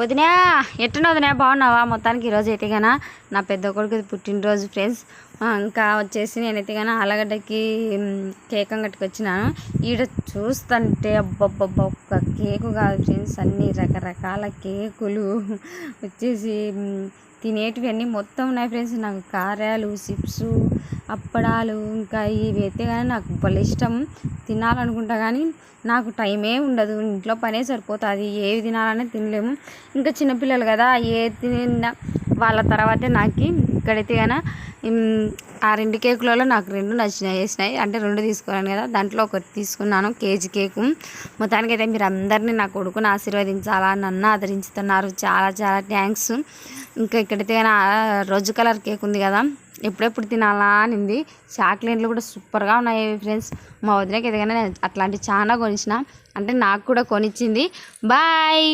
వదినా ఎట్టున వదినా బాగున్నావా? మొత్తానికి ఈరోజు అయితే కన్నా నా పెద్ద కొడుకు పుట్టినరోజు ఫ్రెండ్స్. ఇంకా వచ్చేసి నేనైతే కానీ ఆలగడ్డకి కేక్ అంగటికి వచ్చినాను. ఈడ చూస్తుంటే అబ్బబ్బబ్బ ఒక్క కేకు కాదు ఫ్రెండ్స్, అన్ని రకరకాల కేకులు వచ్చేసి తినేటివి అన్నీ మొత్తం ఉన్నాయి ఫ్రెండ్స్. నాకు కారాలు, చిప్స్, అప్పడాలు, ఇంకా ఇవి అయితే కానీ నాకు భలే ఇష్టం. తినాలనుకుంటా కానీ నాకు టైమే ఉండదు, ఇంట్లో పనే సరిపోతుంది, ఏవి తినాలనే తినలేము. ఇంకా చిన్నపిల్లలు కదా, ఏ తిన వాళ్ళ తర్వాతే నాకు. ఇక్కడైతే కానీ ఆ 2 కేకులలో నాకు 2 వేసినాయి, అంటే 2 తీసుకున్నాను కదా, దాంట్లో ఒకటి తీసుకున్నాను కేజీ కేకు. మొత్తానికైతే మీరు అందరినీ నా కొడుకుని ఆశీర్వదించాలా, నన్ను ఆదరించుతున్నారు, చాలా చాలా థ్యాంక్స్. ఇంకా ఇక్కడైతే కానీ రోజ్ కలర్ కేక్ ఉంది కదా, ఎప్పుడెప్పుడు తినాలా అనింది. చాక్లెట్లు కూడా సూపర్గా ఉన్నాయి ఫ్రెండ్స్. మా వదినకి ఎదగానే అట్లాంటివి చాలా కొనిచ్చిన, అంటే నాకు కూడా కొనిచ్చింది. బాయ్.